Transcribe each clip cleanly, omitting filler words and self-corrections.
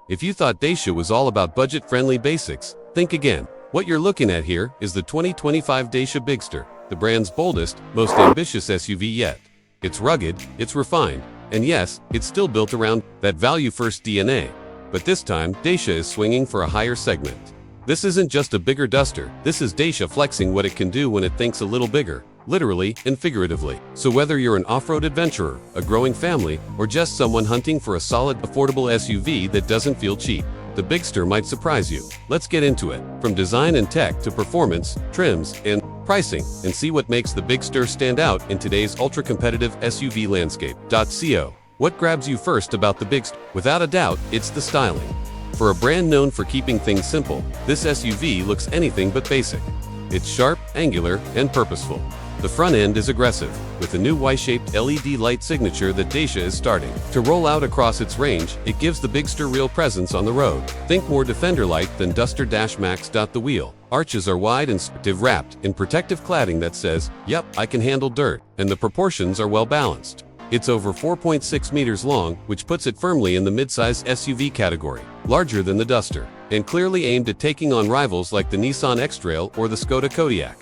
If you thought Dacia was all about budget-friendly basics, think again. What you're looking at here is the 2025 Dacia Bigster, the brand's boldest, most ambitious SUV yet. It's rugged, it's refined, and yes, it's still built around that value-first DNA. But this time, Dacia is swinging for a higher segment. This isn't just a bigger duster, this is Dacia flexing what it can do when it thinks a little bigger, literally and figuratively. So whether you're an off-road adventurer, a growing family, or just someone hunting for a solid, affordable SUV that doesn't feel cheap, the Bigster might surprise you. Let's get into it, from design and tech to performance, trims, and pricing, and see what makes the Bigster stand out in today's ultra-competitive SUV landscape. What grabs you first about the Bigster? Without a doubt, it's the styling. For a brand known for keeping things simple, this SUV looks anything but basic. It's sharp, angular, and purposeful. The front end is aggressive, with a new Y-shaped LED light signature that Dacia is starting to roll out across its range. It gives the Bigster real presence on the road. Think more Defender-like than Duster-Max. The wheel arches are wide and wrapped in protective cladding that says, "Yep, I can handle dirt," and the proportions are well balanced. It's over 4.6 meters long, which puts it firmly in the midsize SUV category, larger than the Duster, and clearly aimed at taking on rivals like the Nissan X-Trail or the Skoda Kodiaq.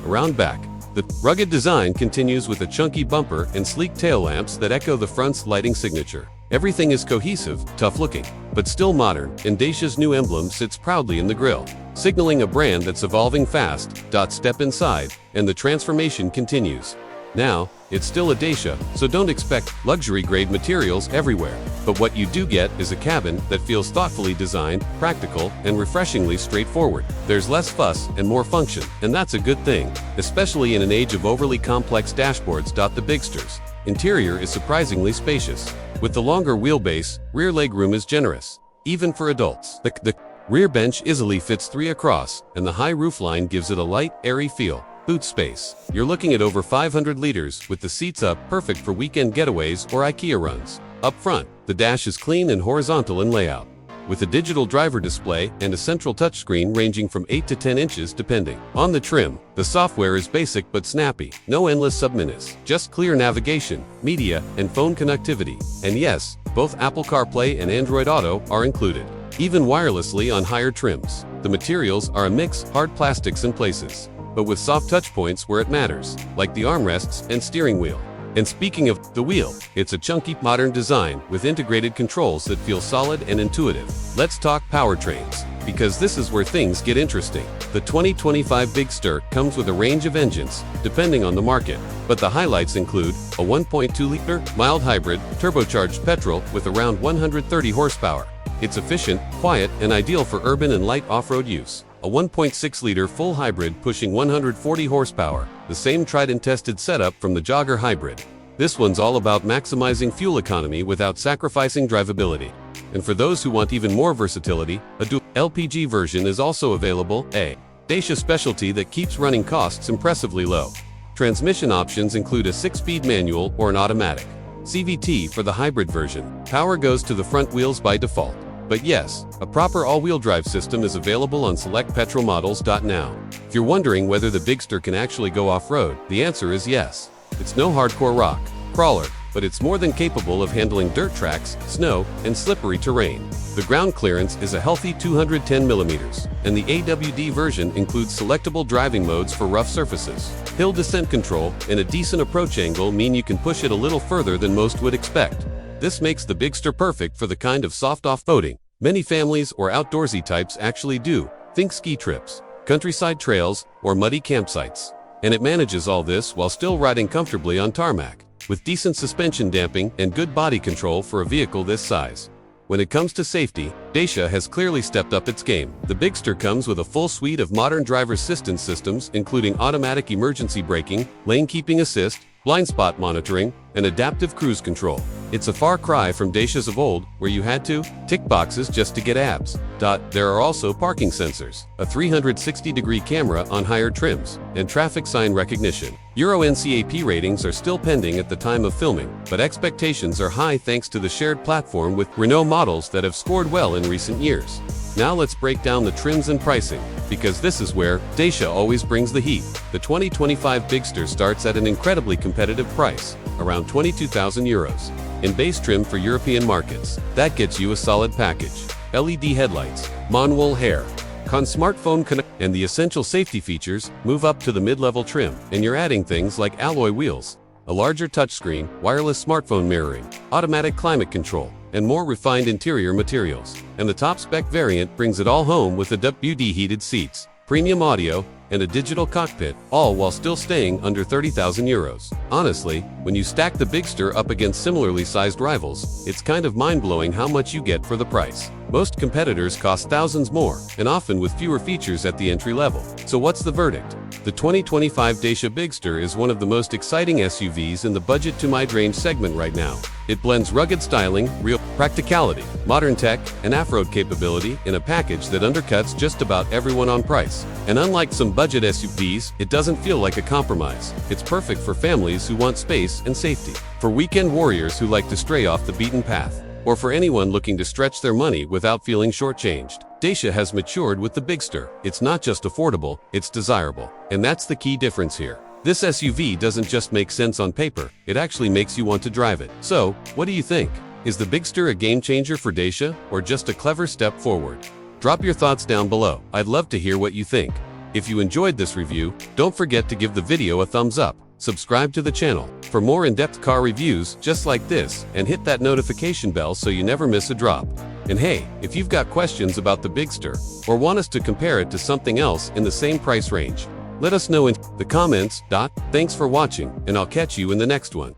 Around back, the rugged design continues with a chunky bumper and sleek tail lamps that echo the front's lighting signature. Everything is cohesive, tough-looking, but still modern, and Dacia's new emblem sits proudly in the grille, signaling a brand that's evolving fast. Step inside, and the transformation continues. Now, it's still a Dacia, so don't expect luxury-grade materials everywhere. But what you do get is a cabin that feels thoughtfully designed, practical, and refreshingly straightforward. There's less fuss and more function, and that's a good thing, especially in an age of overly complex dashboards. The Bigster's interior is surprisingly spacious. With the longer wheelbase, rear legroom is generous, even for adults. The rear bench easily fits 3 across, and the high roofline gives it a light, airy feel. Boot space. You're looking at over 500 liters, with the seats up, perfect for weekend getaways or IKEA runs. Up front, the dash is clean and horizontal in layout, with a digital driver display and a central touchscreen ranging from 8 to 10 inches depending on the trim. The software is basic but snappy. No endless submenus, just clear navigation, media, and phone connectivity. And yes, both Apple CarPlay and Android Auto are included, even wirelessly on higher trims. The materials are a mix, hard plastics in places, but with soft touch points where it matters, like the armrests and steering wheel. And speaking of the wheel, it's a chunky, modern design with integrated controls that feel solid and intuitive. Let's talk powertrains, because this is where things get interesting. The 2025 Bigster comes with a range of engines, depending on the market, but the highlights include a 1.2-liter mild hybrid, turbocharged petrol with around 130 horsepower. It's efficient, quiet, and ideal for urban and light off-road use. A 1.6-liter full hybrid pushing 140 horsepower, the same tried-and-tested setup from the Jogger hybrid. This one's all about maximizing fuel economy without sacrificing drivability. And for those who want even more versatility, a dual LPG version is also available, a Dacia specialty that keeps running costs impressively low. Transmission options include a 6-speed manual or an automatic CVT for the hybrid version. Power goes to the front wheels by default. But yes, a proper all-wheel drive system is available on select petrol models. Now, if you're wondering whether the Bigster can actually go off-road, the answer is yes. It's no hardcore rock crawler, but it's more than capable of handling dirt tracks, snow, and slippery terrain. The ground clearance is a healthy 210 millimeters, and the AWD version includes selectable driving modes for rough surfaces. Hill descent control and a decent approach angle mean you can push it a little further than most would expect. This makes the Bigster perfect for the kind of soft off-roading many families or outdoorsy types actually do. Think ski trips, countryside trails, or muddy campsites. And it manages all this while still riding comfortably on tarmac, with decent suspension damping and good body control for a vehicle this size. When it comes to safety, Dacia has clearly stepped up its game. The Bigster comes with a full suite of modern driver assistance systems, including automatic emergency braking, lane keeping assist, blind spot monitoring, and adaptive cruise control. It's a far cry from Dacias of old, where you had to tick boxes just to get abs. There are also parking sensors, a 360-degree camera on higher trims, and traffic sign recognition. Euro NCAP ratings are still pending at the time of filming, but expectations are high thanks to the shared platform with Renault models that have scored well in recent years. Now let's break down the trims and pricing, because this is where Dacia always brings the heat. The 2025 Bigster starts at an incredibly competitive price, around 22,000 euros. In base trim for European markets, that gets you a solid package. LED headlights, manual hair, smartphone connect, and the essential safety features. Move up to the mid-level trim, and you're adding things like alloy wheels, a larger touchscreen, wireless smartphone mirroring, automatic climate control, and more refined interior materials. And the top spec variant brings it all home with the WD heated seats, premium audio, and a digital cockpit, all while still staying under 30,000 euros. Honestly, when you stack the Bigster up against similarly sized rivals, it's kind of mind-blowing how much you get for the price. Most competitors cost thousands more, and often with fewer features at the entry level. So what's the verdict? The 2025 Dacia Bigster is one of the most exciting SUVs in the budget to mid-range segment right now. It blends rugged styling, real practicality, modern tech, and off-road capability in a package that undercuts just about everyone on price. And unlike some budget SUVs, it doesn't feel like a compromise. It's perfect for families who want space and safety, for weekend warriors who like to stray off the beaten path, or for anyone looking to stretch their money without feeling shortchanged. Dacia has matured with the Bigster. It's not just affordable, it's desirable. And that's the key difference here. This SUV doesn't just make sense on paper, it actually makes you want to drive it. So, what do you think? Is the Bigster a game changer for Dacia, or just a clever step forward? Drop your thoughts down below. I'd love to hear what you think. If you enjoyed this review, don't forget to give the video a thumbs up, subscribe to the channel for more in-depth car reviews just like this, and hit that notification bell so you never miss a drop. And hey, if you've got questions about the Bigster, or want us to compare it to something else in the same price range, let us know in the comments. Thanks for watching, and I'll catch you in the next one.